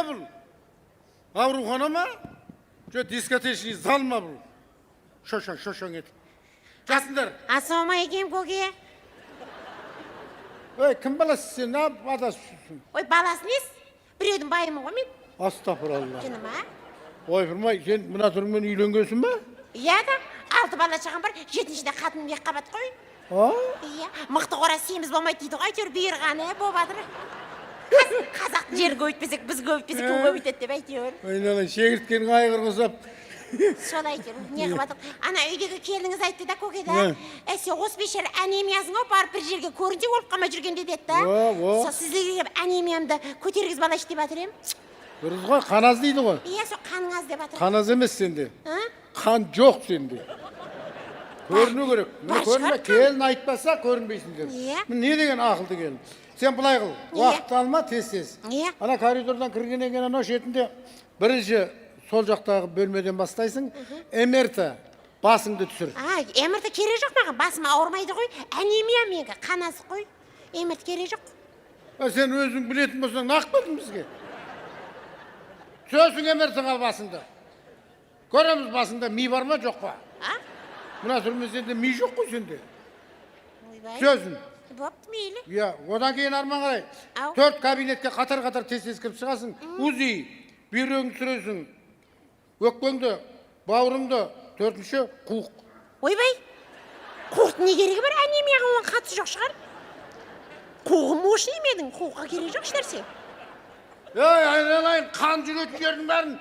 бұл? Аурухана ма? Жо дискотечный зал ма бұл? Шошаң ет. Жасындар. Ассалаумағалейкум, көке. Ой, кім баласы сен? Не адасып? Ой, баласы нес? Біреудің байымы ғой мен. Астағфиралла. Жыным, а? Ой, Фырмай, сен мына түріңмен үйленгенсің ба? Иә да, 6 бала шағам бар, 7-шіде қатыным екі қабат қой. Иә, мықты қора семіз болмайды дейді ғой, әйтеуір бұйырғаны болмадыр. Қазақ жер көбейтпесек, біз көбейтпесек, кім көбейтеді деп әйтеуір. Айналайын, шегірткен айғыр қосап. Сол әйтеуір, не қылбадық. Ана үйдегі келініңіз айтты да, көке да. Сен осы бешер анемиясың ғой, барып бір жерге көрінсе өліп қалмай жүрген деді да. Сол сіздерге анемиямды көтергіз балайшы деп жатыр ем. Дұрыс ғой, қан аз дейді ғой. Иә, сол қаның аз деп жатыр. Қан аз емес сенде. Қан жоқ сенде. Көріну керек. Көрінме, келін айтпаса көрінбейсіңдер. Не деген ақылды келін. Сен былай қыл, уақыт алма, тез. Ана коридордан кіргеннен кейін анау шетінде бірінші сол жақтағы бөлмеден бастайсың. МРТ басыңды түсір. МРТ керек жоқ маған, басым ауырмайды ғой. Анемия менікі, қан аз қой. МРТ керек жоқ. Сен өзің білетін болсаң, нақ болдың бізге. Сөзің МРТ ал басыңды. Көреміз басыңда ми бар ма, жоқ па? Мына түрме сенде ми жоқ қой сенде. Сөзің. Бопты мейлі. Иә, одан кейін арман қарай. 4 кабинетке қатар-қатар тез-тез кіріп шығасың. УЗИ, бүйрегіңді түсіресің. Өкпеңді, бауырыңды, 4-ші қуық. Ойбай, қуықтың не керегі бар? Анемияға оған қатысы жоқ шығар. Қуығын мош емедің, қуыққа керек жоқ іштерсе. Айналайын, қан жүретін жердің бәрін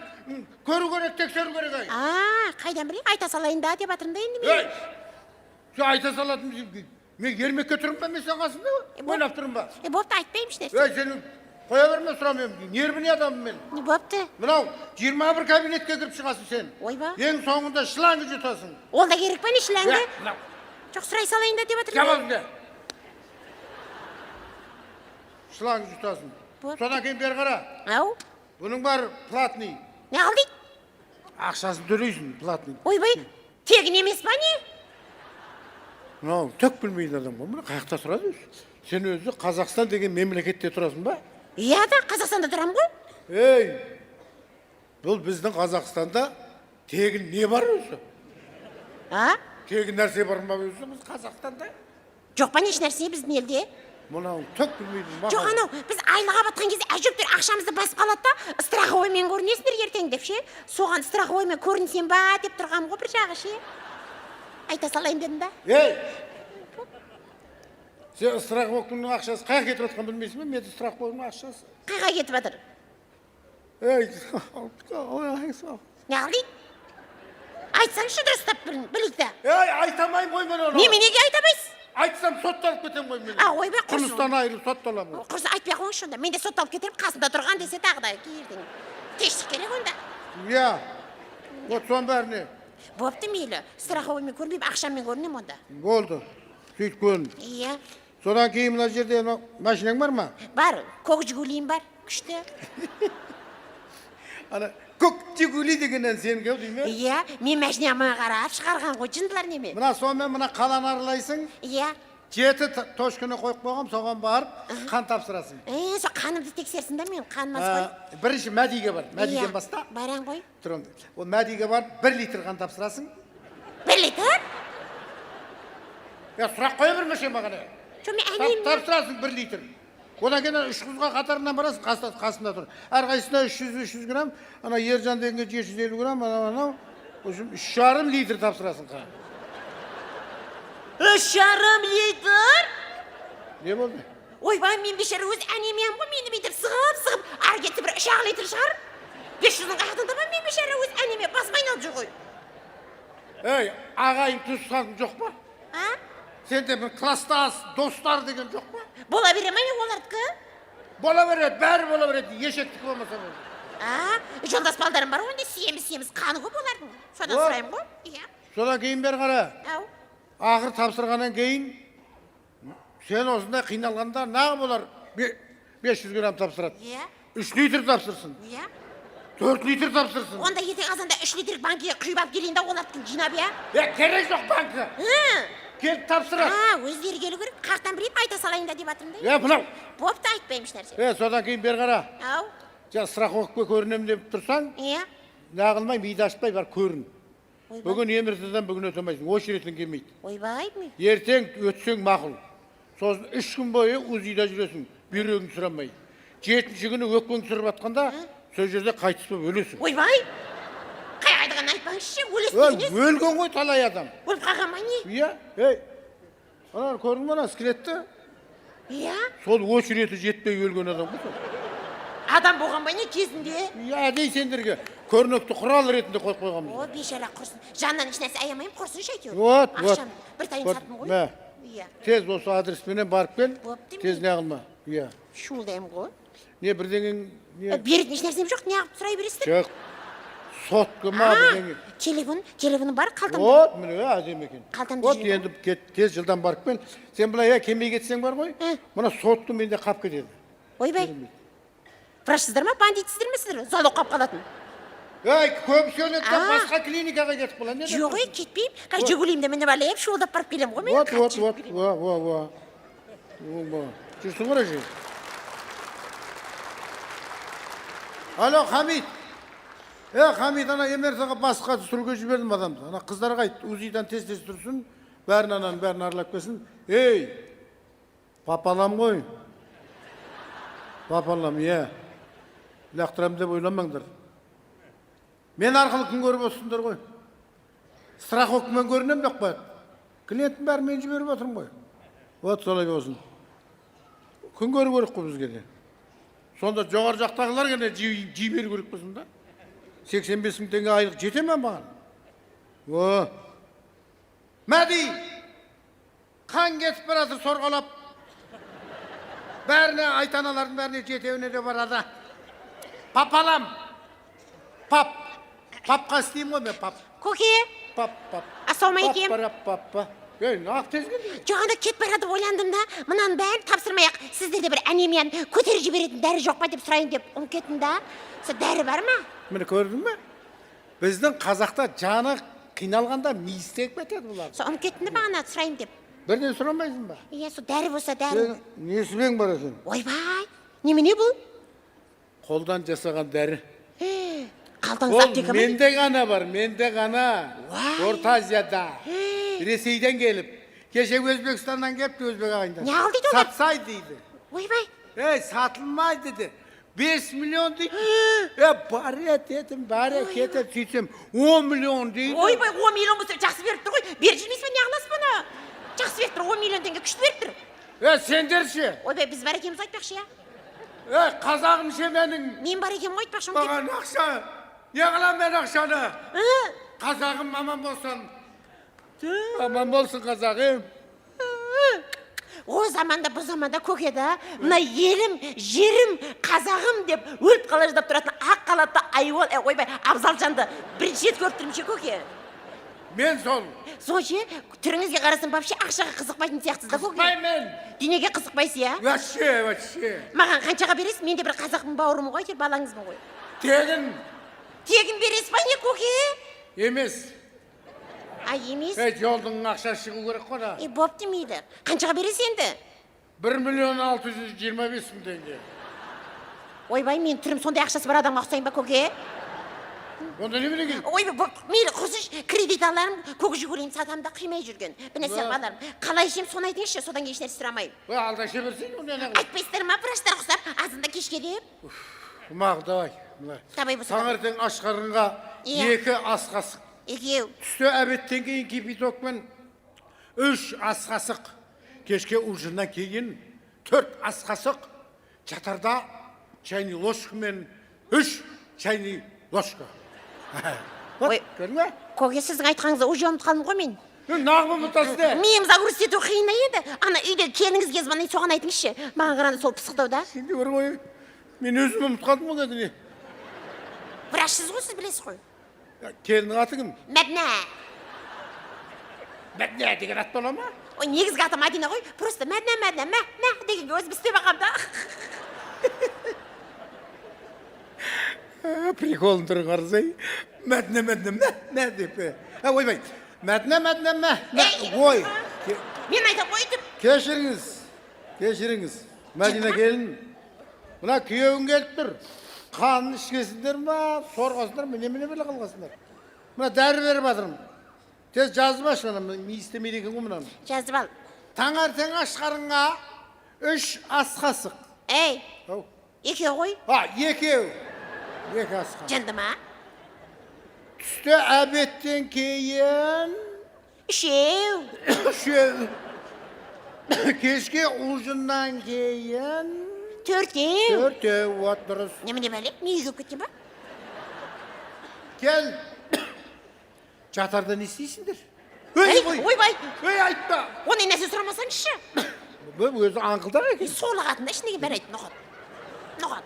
көру керек, тексеру керек ай. Қайдан білейін, айта салайын да деп атырында енді мен. Сен айта салатын, мен ермекке тұрым ба, мен сен қасында ба? Ойлап тұрым ба? Бопты айтпайым іштерсе. Сені қоя берме сұрамын, нервіне адамым мен. Бопты. Мынау, 21 кабинетке кіріп шығасың сен. Ойба. Ең соңында шланғы жұтасың. Ол да керек па не шланғы? Жоқ, сұрай салайын да деп атырында. Жабалында. Шланғы жұтасың. Содан кейін бері қара. Бұның бар платный. Не қыл дейді? Ақшасын төлейсің, платный. Ойбай, тегін емес па не? Түк білмейді адам ғой, мұны қаяқта тұрады өзі. Сен өзі Қазақстан деген мемлекетте тұрасың ба? Иә да, Қазақстанда тұрам ғой. Бұл біздің Қазақстанда тегін не бар өзі? Тегін нәрсе бар ма өзі біз Қазақстанда? Жоқ па неш нәрсе біздің елде? Мұнау түк білмейді. Жоқ, анау, біз айлыға батқан кезде әжептер ақшамызды басып қалады да, страховоймен көрінесіңдер ертең деп ше. Соған страховоймен көрінсем ба деп тұрғам ғой бір жағы ше. Айта салайын дедім да. Сен страховканың ақшасы қайға кетіп отқан білмейсің бе? Мен страховканың ақшасы. Қайға кетіп жатыр? Не қыл дейді? Айтсаңшы дұрыстап білікті. Айтамайым ғой мен оны. Неге айтамайсыз? Айтсам сотталып кетем ғой мен. Ойбай, құрсын. Құрыстан айырып сотталамын. Құрсын, айтпай қойыңызшы онда. Мен де сотталып кетерім, қасында тұрған десе тағы да кейірдің. Тештік керек онда. Иә. Вот соның бәріне. Бопты мейлі. Страховоймен көрмейіп, ақшаммен көрінем онда. Болды. Сөйт көн. Иә. Содан кейін мына жерде машинаң бар ма? Бар. Көк жүгулейім бар. Күшті. Көк жүгулей дегеннен сен кел дейме? Иә. Мен машинама қарап шығарған ғой, жындылар неме? Мына сонымен мына қаланы аралайсың. Иә. 7 точканы қойып қойғам, соған барып қан тапсырасың. Со қанымды тексерсін да мен, қанымыз қой. Бірінші мәдиге бар. Мәдиден баста. Баран қой. Тұрым. Ол мәдиге барып 1 литр қан тапсырасың. 1 литр? Сұрақ қоя бермеші маған. Тапсырасың 1 литр. Одан кейін 3 қызға қатарынан барасың, қасында тұр. Әрқайсысына 300-300 грамм, ана Ержан дегенге 750 грамм, анау 3,5 литр тапсырасың қан. 3,5 литр? Не болды? Ойбай, мен бешері өз анемиям ғой, мені бүйтіп сығып, ар кетті бір 3,5 литр шығар. 500-ның қаяқтында ба мен бешері өз анемия басым айналып жүр ғой. Ағайын туысқаның жоқ па? Сенде бір кластас, достар деген жоқ па? Бола бере ма олардікі? Бола береді, бәрі бола береді, ешектікі болмаса болды. Жолдас балдарым бар онда сиеміз қаны көп олардың. Содан сұрайым ғой? Содан кейін бері қара. Ақыр тапсырғаннан кейін сен осындай қиналғанда нағы болар 500 грамм тапсырады. 3 литр тапсырсын. 4 литр тапсырсын. Онда ертең азанда 3 литр банкіге құйып алып келейін да олардың жинап, керек жоқ банкі. Келіп тапсырады. Өздері келу керек, қақтан білейіп айта салайын да деп атырмын да. Мынау. Бопты айтпаймыш нәрсе. Содан кейін бері қара. страховкаға көрінем деп тұрсаң, Иә. нағылмай, миды ашпай бар көрін. Ойбай. Бүгін емірсізден бүгін өтемейсің, очеретің келмейді. Ойбай ми. Ертең өтсең мақұл. Сосын 3 күн бойы УЗИда жүресің, бүйрегің сұрамай. 7-ші күні өкпең түсіріп атқанда, сол жерде қайтыс болып өлесің. Ойбай. Қайғайдыған айтпаңызшы, өлесің дегеніз. Өлген ғой талай адам. Өліп қалған ма не? Иә, ана көрдің бе ана скелетті? Иә. Сол очереті жетпей өлген адам ғой сол. Адам болған ба не кезінде? Иә, дей сендерге көрнекті құрал ретінде қойып қойғанбыз. О, бейшара құрсын. Жаннан ешнәрсе аямайым, құрсыншы әйтеуір. Вот. Ақшам бір тайым саттым ғой. Мә. Иә. Тез осы адреспенен барып кел. Бопты Тез ме? не қылма. Иә. Шулдайым ғой. Не бірдеңең не? Беретін ешнәрсем жоқ, не қылып сұрай бересіздер? Жоқ. Сотқа ма бірдеңе. Телефоны бар қалтамда. Вот, міне әдемі екен. Қалтамда Вот жүр. енді тез жылдан барып кел. Сен былай кемей кетсең бар ғой. Мына сотты менде қап кетеді. Ойбай. Врачсыздар ма, бандитсіздер ме сіздер? Залог қап қалатын. Көп сөйлеттен басқа клиникаға кетіп қалан. Жоқ, кетпеймін. Қазір жүгілеймін де мені бәлеп шуылдап барып келем ғой мен. Вот. Жүрсің ғой же. Алло, Хамид. Хамид, ана емерсаға басқа түсіруге жібердім адамды. Ана қыздарға айт, УЗИдан тез тұрсын, бәрін аралап келсін. Папалам ғой. Папалам, лақтырам деп ойламаңдар. Мен арқылы күн көріп отырсыңдар ғой. Страховкамен көрінем деп қояды. Клиенттің бәрі мен жіберіп отырмын ғой. Вот солай болсын. Күн көріп көріп қой бізге де. Сонда жоғар жақтағылар ғана жей беру керек болсын да. 85.000 теңге айлық жете ме маған? Мәди! Қан кетіп барады сорғалап. Бәріне, айтаналардың бәріне жетеуіне де барады. Папалам! Папқа істеймін ғой мен, пап. Көке? Пап. Ассалаумағалейкум. Папа. Ақ тез келді. Жоғанда кет барады ойландым да, мұнан бәрін тапсырмай-ақ, сіздерде бір анемияны көтеріп жіберетін дәрі жоқ па деп сұрайын деп ұмкеттім да. Сол дәрі бар ма? Міне көрдің бе? Біздің қазақта жаны қиналғанда миы істеп кетеді бұлар. Сол ұмкеттім де бағана сұрайын деп. Бірден сұрамайсың ба? Иә, сол дәрі болса дәрі. Несібең бар екен? Ойбай, немене бұл? Қолдан жасаған дәрі. Қалтаңыз Ол аптека ма? менде ғана бар, менде ғана. Орта Азияда. Ресейден келіп. Кеше Өзбекстаннан келіпті Өзбек ағайындар. Не ал дейді олар? Сатсай дейді. Ойбай. Сатылмай дейді. 5 миллион дейді. Бар ететім, бар кетіп сөйтсем 10 миллион дейді. Ойбай, 10 миллион болса жақсы беріп тұр ғой. Беріп жүрмейсіз бе, не ағыласыз бұны? Жақсы беріп тұр, 10 миллион теңге күшті беріп тұр. Сендер ше? Ойбай, біз бар екеніміз айтпақшы, я? Қазағым ше менің. Мен бар екенім ғой айтпақшы. Маған ақша. Не қылам мен ақшаны? Қазағым аман болсын. Аман болсын қазағым. О заманда, бұл заманда көкеді, мына елім, жерім, қазағым деп өліп қала ждап тұратын ақ қалатты айуал, ойбай, абзал жанды бірінші рет көріп тұрмын ше көке. Мен сол. Сол ше, түріңізге қарасам вообще ақшаға қызықпайтын сияқтысыз да көке. Қызықпаймен. Денеге қызықпайсыз, я? Вообще. Маған қаншаға бересіз? Мен де бір қазақпын, бауырым ғой, тер балаңызбын ғой. Тегін. Тегін бересіз ба не көке? Емес. Емес? Жолдың ақша шығу керек қой да. Боп демейді. Қаншаға бересіз енді? 1.625.000 теңге. Ойбай, мен түрім сондай ақшасы бар адамға ұқсайын ба көке? Онда не білеген? Ойбай, мейлі құрсыш, кредит аларым, көк жүгірейін сатам да қимай жүрген. Бірнәсе баларым. Қалай ішем, соны айтыңызшы, содан еш нәрсе сұрамайын. Алдаша берсең, онда не қылып? Айтпайсыздар ма, врачтар құсап, азында кешке деп? Мақ, давай. Давай бұсы. Таңертең аш қарынға 2 ас қасық. 2. Түсте әбеттен кейін кипятокпен 3 ас қасық. Кешке ужиннан кейін 4 ас қасық. Жатарда чайный ложкамен 3 чайный ложка. Ой, көрдің бе? көке, сіздің айтқаныңызды уже ұмытып қалдым ғой мен. Нағып ұмытасың да. Миым загруз ету қиын еді. Ана үйде келіңізге звонить, соған айтыңызшы. Маған қарағанда сол пысықтау да. Сенде бар ғой. Мен өзім ұмытып қалдым ғой кәдімгі. Врачсыз ғой, сіз білесіз ғой. Келінің аты кім? Мәдина. Мәдина деген ат бола ма? Ой, негізгі аты Мәдина ғой. Просто Мәдина, дегенге өзім істеп ағамда. Приколын түрін қарасай. Мәдина деп. Ойбай. Мәдина. Ой. Мен айтам қойдым. Кешіріңіз. Мәдина келін. Мына күйеуің келіп тұр. kanını içkesinler mi, sorgasınlar mı, ne bile kalgasınlar. Buna deri verip atırım. Tez yazı başlanım, istemeydiğin kumdan. Жазып ал. Tаңертең ашқарыңа 3 ас қасық. Ей, Ау. екеу ғой. Ha, екеу. Екі ас қасық. Жынды ма? Түсте әбеттен кейін Үшеу. үшеу. Кешке ужиннан кейін Төртеу. төртеу. Вот дұрыс. Немене бәле? Неге көп кеткен ба? Кел. Жатарда не істейсіңдер? Ей, Ой, ойбай. Ой, айтпа. Оны нәрсе сұрамасаңызшы. Бұл өзі аңқылдар екен. Сорлы қатын да ішіндегі бәрі айтты, ноқат. Ноқат.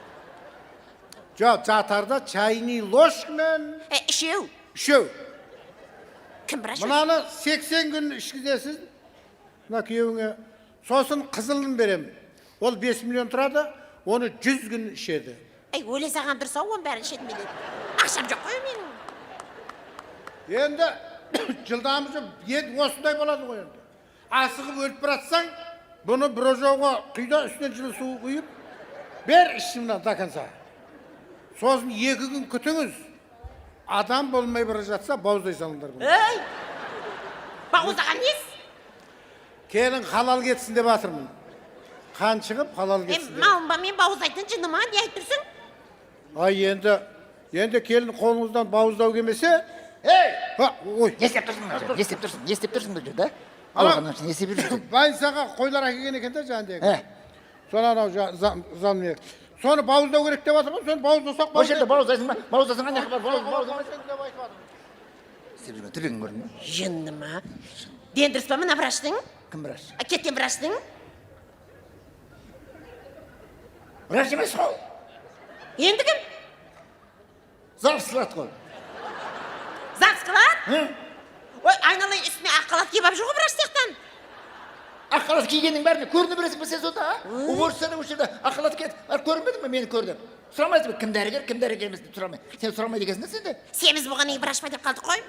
Жоқ, жатарда чайный ложкамен Үшеу. үшеу. Кім біраш? Мынаны 80 күн ішкізесіз. Мына күйеуіңе. Сосын қызылын берем. Ол 5 миллион тұрады, оны 100 күн ішеді. Ей, ойласаған дұрыс ау, оның бәрін ішетін біледі. Ақшам жоқ қой менің. Енді жылдамызы ет осындай болады ғой енді. Асығып өліп баратсаң, бұны бір ожауға құйда үстінен жылы су құйып, бер ішімнен даканса. Сосын 2 күн күтіңіз. Адам болмай бара жатса, бауыздай салыңдар бұны. Ей! Бауыздаған нес? Келін халал кетсін деп атырмын. Қан шығып, халал кетсін деп. Малым ба, мен бауыздайтын жынды ма? Не айтып тұрсың? Ай, енді келін қолыңыздан бауыздау келмесе, ой. Не істеп тұрсың бұл жерде? Ала. Алғаннан не істеп жүрсің? Больницаға қойлар әкелген екен де жаңағы. Соны анау заммек. Соны бауыздау керек деп жатыр ғой, соны бауыздасақ Ол жерде бауыздайсың ба? Бауыздасың қандай бар? Істеп жүрген түрлігін көрдің ба? Жынды ма? Ден дұрыс па мына враштың? Кім врач? Кеткен враштың? Врач емес қой. Енді кім? Завсылат қой. Загс қылат? Ой, айналайын үстіне ақ қалат киіп алып жүр ғой врач сияқтан. Ақ халат кигеннің бәріне көріне бересің бе сен сонда? Уборщицада осы жерде ақ халат киеді. Көрінбедің бе? Мені көрдім. Сұрамайсың ба? Кім дәрігер емес деп сұрамай. Сен сұрамайды екенсің да сенде? Семіз болғаннан кейін врач па деп қалдық қой.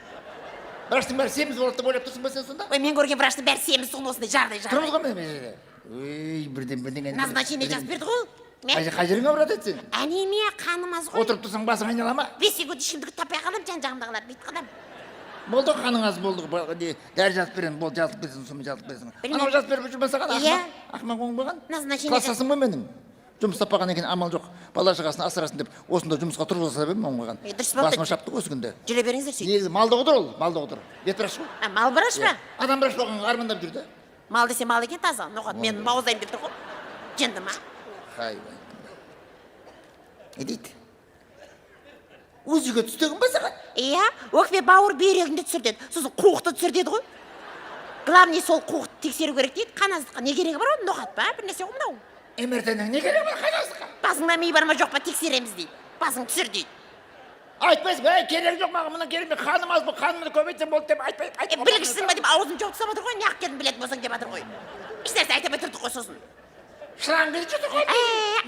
Врачтың бәрі семіз болады деп ойлап тұрсың ба сен сонда? Ой, мен көрген враштың бәрі семіз сол осындай жардай. Тұрмыз ғой мына жерде. Ой, бірден. Назначение жазып берді ғой. Қай жеріңе ауырады еді сен? Әнеме қанымаз ғой. Отырып тұрсаң басың айнала ма? 5 секунд ішімдікті таппай қалам, жан-жағымдағылар бүйтіп қалам. Болды қаның аз болды. Дәрі жазып беремін, болды жазып бересің, сонымен жазып бересің. Анау жазып беріп жүрмін саған, ақымақ оң болған. Назначение Классасың ба менің? Жұмыс таппаған екен, амал жоқ. Бала шағасын асырасын деп, осында жұмысқа тұрғыза бермін оң болған. Басыма шапты осы күнде. Жүре беріңіздер сөйтіп. Негізі малды қыдыр ол, малды қыдыр. Бет врач қой. Мал врач па? Адам врач болғанға армандап жүрді. Мал десе мал екен таза. Ноқат, мен бауыздаймын деп тұр ғой. Жынды ма? Хайбай. Не дейді? Өзіге түстегін ба саған? Иә, өкпе бауыр бүйрегіңді түсір деді. Сосын қуықты түсір деді ғой. Главный сол қуықты тексеру керек дейді. Қаназыққа не керегі бар оны ноқат па? Бір нәрсе ғой мынау. МРТ-нің не керегі бар қаназыққа? Басыңда ми бар ма жоқ па тексереміз дейді. Басың түсір дейді. Айтпайсың ба, керегі жоқ маған, мұнан керегі қаным аз бұл, қанымды көбейтсем болды деп айтпай. Білгішсің ба деп аузын жауып тастап отыр ғой, неғып келдің білетін болсаң деп жатыр ғой. Еш нәрсе айта алмай тұрдық қой сосын. Шлангы жұтық қой.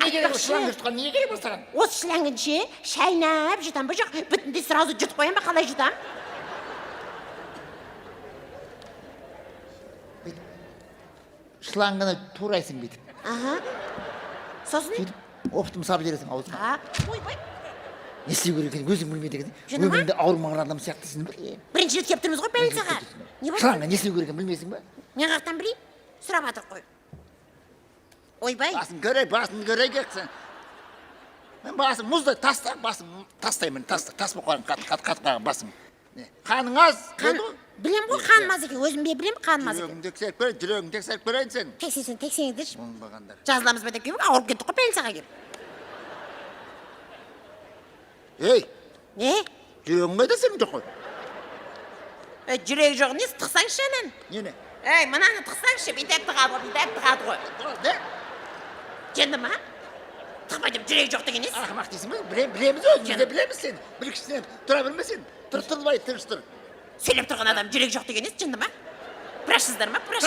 Не керек шлангы жұтқан, не керек саған? Осы шлангынше шайнап жұтам ба жоқ, бүтінде сразу жұтып қоям ба, қалай жұтам? Шлангыны турайсың бүйтіп. Сосын? Сөйтіп, оптым сап жересің аузыңа. Ойбай. Не істеу керек екен, өзің білмейді екен. Жыны ма? Өмірінде ауырмаған адам сияқтысың ба? Бірінші рет келіп тұрмыз ғой больницаға. Не болды? Шлангы не істеу керек екен, білмейсің ба? Мен қаяқтан білейін? Сұрап жатыр қой. Ойбай. Басын көрей кексің. Мен басым мұздай тастаймын, тас боқ қойым, қатқаған басым. Қаның аз. Білем ғой қаным аз екен, өзім бе білем қаным аз екен. Жүрегің тексеріп көрейін сен. Тексеңіздерші. Оңбағандар. Жазыламыз ба деп келіп, ауырып кеттік қой больницаға келіп. Ей, Не? жүрегің қайда сенің жоқ қой? Жүрегі жоқ несі, тықсаңшы анан. Нені? Ей, мынаны тықсаңшы, бүйтіп тығады ғой. Не? Жынды ма? Тықпай деп жүрегі жоқ деген несі? Ақымақ дейсің ба? Білеміз өзіміз де білеміз сен. Білгішсінен тұра білмесен. Тұрбай, тыныш тұр. Сөйлеп тұрған адам жүрегі жоқ деген несі, жынды ма? Пырашсыздар ма? Тыныш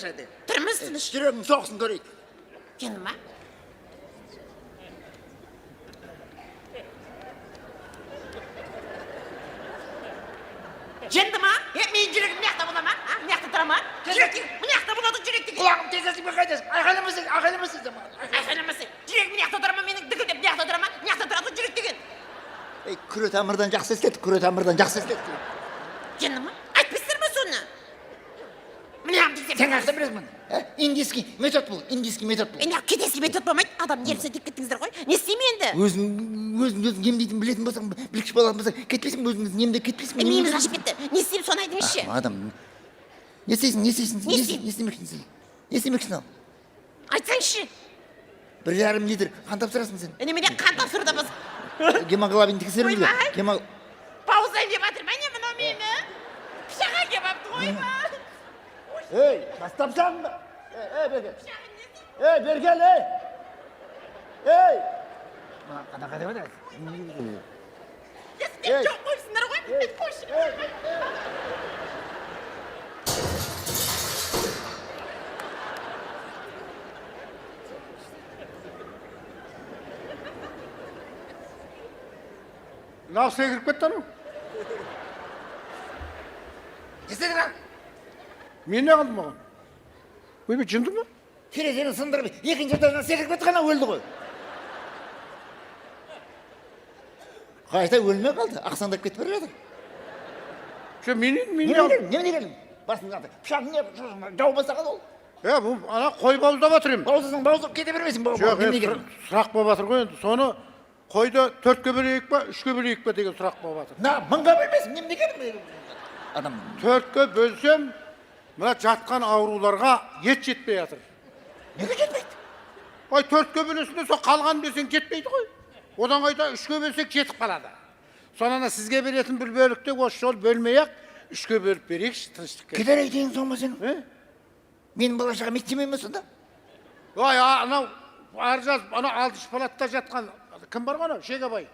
әді. Тұрмыз тыныш. Жүрегің соғысын көрейік. Жынды ма? Жынды ма? Мен жүрегім мияқта бола ма? Мияқта тұра ма? Мияқта болады жүрек деген. Құлағым тезесің бе қайдасың? Айқайламасың. Айқайламасың. Жүрегім мияқта тұра ма? Мен тамырдан жақсы естеттік, күре тамырдан жақсы естеттік. Canım mı? Айтпайсыздар ма соны? Міне десем. Сен қақта білесің мұны? Индийский метод бұл, индийский метод бұл. Енді кетескі метод болмайды. Адам ерсе деп кеттіңіздер ғой. Не істеймін енді? Өзің емдейтін білетін болсаң, білгіш болатын болсаң, кетпейсің бе өзіңіз емде кетпейсің бе? Миымыз ашып кетті. Не істеймін соны айтыңызшы. Адам, не істемексің ал? Айтсаңшы. 1,5 литр қан тапсырасың сен. Немене қан тапсыруда біз. Гемоглобин тексерілді. Ойбай. Пауза деп жатыр ма не мынау мені? Пышаға келіп апты ойбай. Ей, бастапсаң ба? Бергел. Бергел, Ей! Қада бәді? Естеп жоқ қойсыңдар ғой. Қойшы. Nasıl girip kettin o? Естедің ға? Men ne kaldım oğlum? Bu bir cındı mı? Терезені сындырып, екінші этаждан секіріп кетті ғана өлді ғой. Қайта өлмей қалды, ақсаңдап кетіп бара жатыр. Şu men Немене келдің? Басын қалды. Пышағың не жау бастаған ол. bu ana koy bauzdап atır hem. Бауыздасаң кете бермейсің. Немене келдің? Сұрақ болып атыр ғой енді. Соны қойды 4-ке бөлейік па, 3-ке бөлейік па деген сұрақ болып атыр. На, мыңға бөлмейсің. Немене келдің? Адам. 4-ке бөлсем, мына жатқан ауруларға ет жетпей жатыр. Неге жетпейді? Ой, 4-ке бөлесінде сол қалған берсең жетпейді ғой. Одан қайта 3-ке бөлсек жетіп қалады. Сонана сізге беретін бір бөлікте осы жол бөлмей-ақ 3-ке бөліп берейікші тыныштыққа. Кедер айтайын соң ба сенің? Менің бала-шағам мектеп ме сонда? Ой, анау арыз жазып, анау 6-шы палатта жатқан кім бар ғой анау? Шегебай.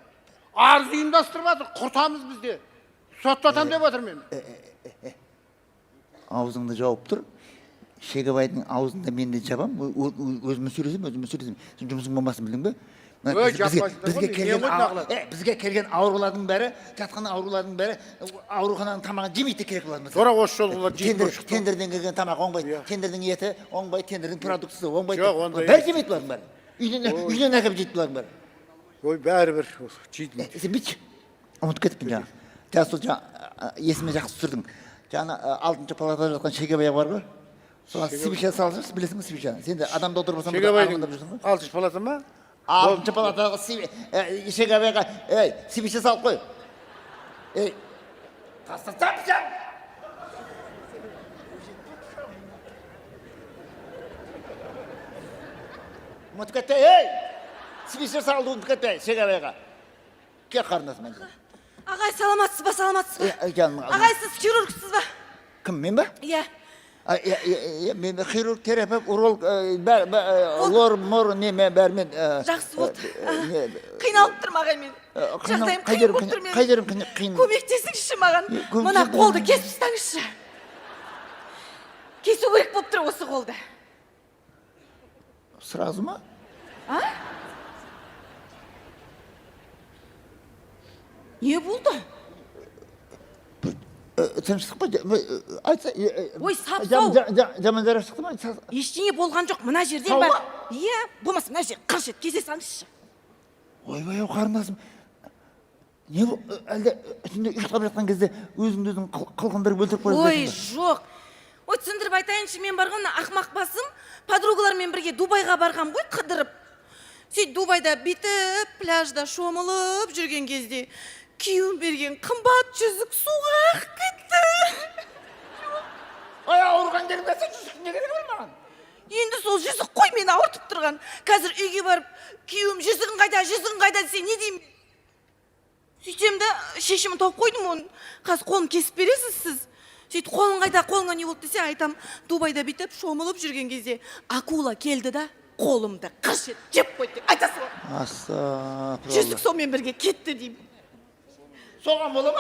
Арыз ұйымдастырып жатыр, құртамыз бізде. Соттатам деп жатыр мен. Аузыңды жауып тұр. Шегебайдың аузында мен де жабам. Өзіме сөйлесем. Сен жұмысың болмасын білдің бе? Бізге келген аурулардың бәрі, жатқан аурулардың бәрі аурухананың тамағын жемейді керек болады. Sonra осы жол олар жейді. Тендерден келген тамақ оңбайды. Тендердің еті оңбайды, тендердің продуктысы оңбайды. Жоқ, ондай. Бәрі жемейді бұлардың бәрі. Үйден әкеп жейді бұлардың бәрі. Ой, бәрібір жейді. Сен бүйтші. Ұмытып кетіппін жаңа. Жаңа сол есіме жақсы түсірдің. Жаңа 6-шы палатада жатқан Шегебай бар ғой. Соған свеча салып жүрсің, білесің бе свечаны? Сен де адамды отырмасаң Шегебайдың 6-шы палата ма? 6-шы палатаға Шегебайға свеча салып қой. Тастасам сен! Ұмытып кетті, свеча салды ұмытып кетті Шегебайға. Кел қарындасым мен. Ағай, саламатсыз ба? Ағай, сіз хирургсыз ба? Кім, мен ба? Иә. Мен хирург, терапевт, уролог, лор, мор, неме, бәрмен. Жақсы болды. Қиналып тұрмын ағай мен. Жағдайым қиын болып тұр мен. Қай жерім қиын? Көмектесіңізші маған. Мына қолды кесіп ұстаңызшы. Кесу керек болып тұр осы қолды. Сразу ма? Не болды? Тыныштық па? Айтса... Ой, сап-сау. Жаман жара шықты ма? Ештеңе болған жоқ. Мына жерден бар. Иә, болмаса мына жер қырш ет, кесе салыңызшы. Ойбай, қарындасым. Не бұл? Әлде үстінде ұйықтап жатқан кезде өзіңді қылғындырып өлтіріп қойып Ой, жоқ. Ой, түсіндіріп айтайыншы, мен барған ақмақ басым, подругалармен бірге Дубайға барғам ғой, қыдырып. Сөйт Дубайда битіп, пляжда шомылып жүрген кезде күйеуім берген қымбат жүзік суға ағып кетті. Ой, ауырған жеріңде сен жүзік не керек бар маған? Енді сол жүзік қой мені ауыртып тұрған. Қазір үйге барып, күйеуім жүзігін қайда десе не деймін? Сөйтсем де шешімін тауып қойдым оның. Қазір қолын кесіп бересіз сіз. Сөйт қолың қайда, қолыңа не болды десе айтам, Дубайда битіп шомылып жүрген кезде акула келді да қолымды қырш етіп жеп қойды деп айтасыз ғой. Астапыралла. Жүзік сонымен бірге кетті деймін. Соған бола ма?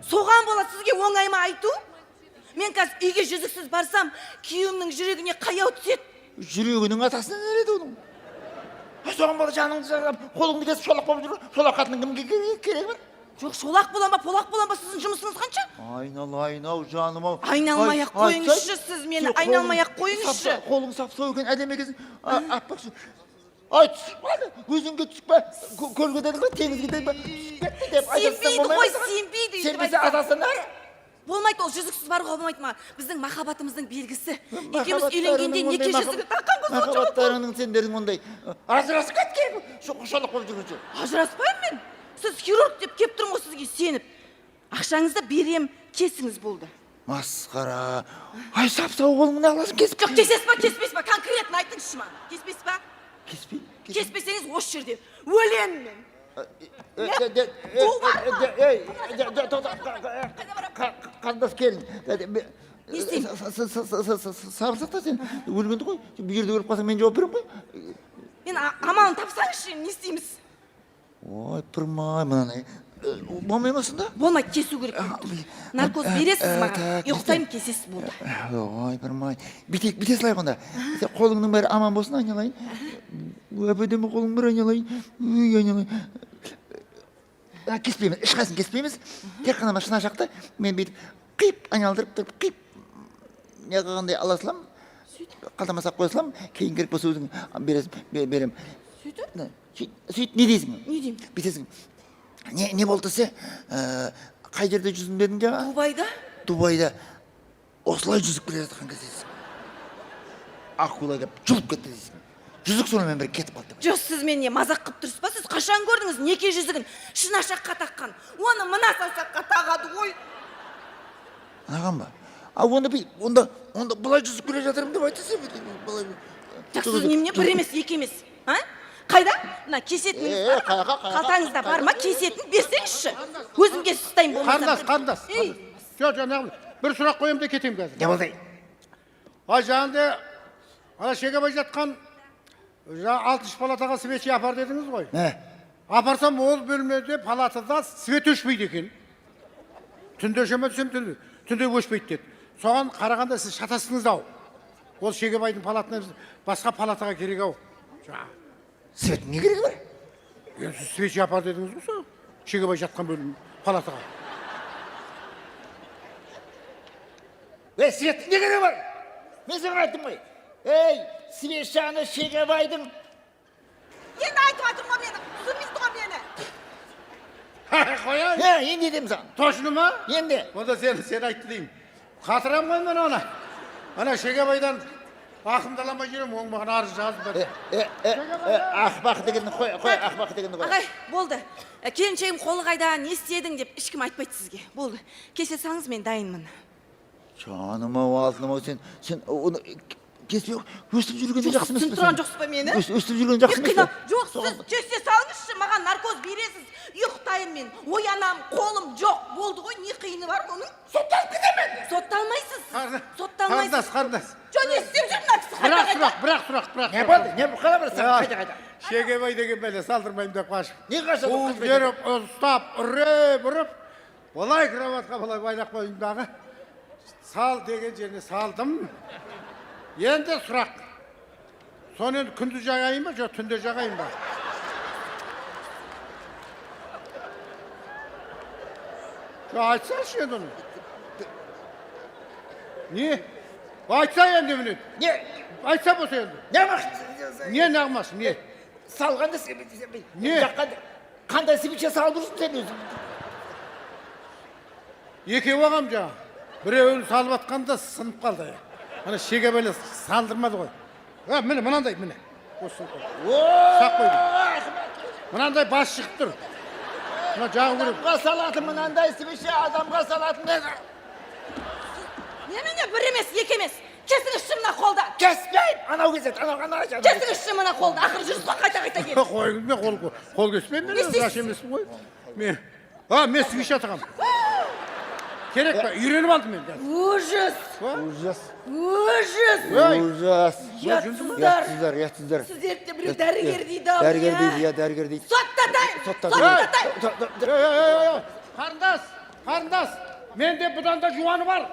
Соған бола, сізге оңай ма айту? Мен қазір үйге жүзіксіз барсам, күйеуімнің жүрегіне қаяу түседі. Жүрегінің атасына нереді оның? Соған бола жаныңды жарап, қолыңды кесіп шолақ болып жүр. Шолақ қатын кімге керек бар? Жоқ, шолақ болам ба, полақ болам ба, сіздің жұмысыңыз қанша? Айнал, жаным-ау. Айналмай-ақ қойыңызшы сіз мені, айналмай-ақ қойыңызшы. Қолың сап-сау екен, әдемі екенсің. Аппақшы. Ay çıkmadı. Gözünge çıkma. Kölge dedim mi? Temizge dedim mi? Түсіп кетті деп Сенбейді ғой, сенбейді. Sen bize adasınlar. Болмайды, ол жүзіксіз баруға болмайды ма? Біздің махаббатымыздың белгісі. Екеуміз Махаббаттарының үйленгенде ондай неке жүзігі таққан қыз ол жоқ. Махаббаттарының сендердің ондай. Ажырасып кеткен. Құшалық болып жүргенше. Ажыраспаймын мен. Сіз хирург деп кеп тұрмын ғой сізге сеніп. Ақшаңызды берем, кесіңіз болды. Масқара. Ай сап-сау қолыңды аласың кесіп. Жоқ, кесесіз ба, кеспейсіз ба? Конкретно айтыңызшы маған. Кеспейсіз ба? Кеспей. Кеспесеңіз осы жерде өлемін мен. Қандас келін. Не істеймін? Сабырсақта сен өлгенді ғой. Бұл жерде өліп қалсаң мен жауап беремін ғой. Мен амалын тапсаңызшы, не істейміз? Ой, тұрмай мынаны. Болмаймасың да? Болмайды, кесу керек. Наркоз бересіз маған, ұйықтаймын, кесесіз болды. Ой, тұрмай. Біте салайық онда. Қолыңның бәрі аман болсын, айналайын. Өпедемі қолың бір айналайын. Үй, айналайын. Кеспейміз, ешқайсын кеспейміз. Тек қана машина шақты, мен бүйтіп қиып, айналдырып тұрып, қиып. Не қағандай ала салам, қалтамасақ қоя салам, кейін керек болса өзің берем. Сөйтіп? Сөйтіп, не дейсің? Не деймін? Бүйтесің. Не болды се? Қай жерде жүзім дедің жаңа? Дубайда? Дубайда осылай жүзіп келе жатқан кездесің. Акула кеп жұлып кетті дейсің. Жүзік сонымен бір кетіп қалды. Жоқ, сіз менен мазақ қып тұрсыз ба? Сіз қашан көрдіңіз неке жүзігін шынашаққа таққан? Оны мына саусаққа тағады ғой. Анаған ба? Онда бұлай жүзіп келе жатырмын деп айтасың. Жоқ, сіз немене бір емес, екі емес. Қайда? Мына кесетіңіз бар. Қалтаңызда бар ма? Кесетін берсеңізші. Өзім кесіп ұстайын болмаса. Қарындас. Жоқ, бір сұрақ қоямын да кетемін қазір. Не болды? Ай жаңында ана Шегебай жатқан 6-шы палатаға свечи апар дедіңіз ғой. Апарсам ол бөлмеде палатада свет өшпейді екен. Түнде өшемесем түнде өшпейді деді. Соған қарағанда сіз шатастыңыз ау. Ол Шегебайдың палатына басқа палатаға керек ау. Свет не керегі бар? Сіз свечи апар дедіңіз ғой сол. Шегебай жатқан бөлім палатаға. Свет не керегі бар? Мен саған айттым ғой. Свечаны Шегебайдың. Енді айтып атырмын ғой мені. Түсінбейсіз ғой мені. Қояйын. Енді едем саған. Точно ма? Енді. Онда сен айтты деймін. Қатырам ғой мен ona. Ана Шегебайдан ақымдаламай жүрем, оң маған арыз жазып бер. Ақбақ дегенді қой, ақбақ дегенді қой. Ағай, болды. Келіншегім қолы қайда, не істедің деп ешкім айтпайды сізге. Болды. Кесе салыңыз, мен дайынмын. Жаным-ау, алтыным-ау, сен оны кеспей өстіп жүргенде жақсы емес пе? Түсініп тұрған жоқсыз ба мені? Өстіп жүргенде жақсы емес пе? Жоқ, сіз кесе салыңызшы, маған наркоз бересіз. Ұйықтайын мен. Оянам, қолым жоқ. Болды ғой, не қиыны бар оның? Сотталып кетемін. Сотталмайсыз. Сотталмайсыз. Қарындас. Жоқ, не істеп жүрмін? Бірақ. Не болды? Не қала барасың? Қайда? Шегебай деген бәле салдырмайым деп қашып. Не қашып? Қуып жүріп, ұстап, ұрып. Олай кроватқа былай байлап қойдымдағы. Сал деген жеріне салдым. Енді сұрақ. Соны енді күндіз жағайын ба, жоқ түнде жағайын ба? Айтсаңшы енді оны. Не? Айтса енді міне. Не? Айтса болса енді. Не мақсат? Не нағмасын, не? Салғанды не? Қандай себепше салып жүрсің сен өзің? Екеу ағам жаңа. Біреуін салып атқанда сынып қалды. Ана Шегебайлы салдырмады ғой. Міне, мынандай, міне. Сақ қойды. Мынандай бас шығып тұр. Мына жағы көріп. Адамға салатын мынандай себепше адамға салатын. Немене бір емес, екі емес. Кесіңізші мына қолда. Кеспейм! Анау кезет, анау. Кесіңізші мына қолда. Ақыр жүрсіз ғой қайта кел. Қойыңыз мен қол кеспеймін. Не істейсіз? Раш емеспін ғой. Мен свеча тағам. Керек па? Үйреніп алдым мен. Ужас! Ятсыздар. Сіздерді біреу дәрігер дейді. Дәрігер дейді. Соттатайын. Қарындас, менде бұдан да жуаны бар.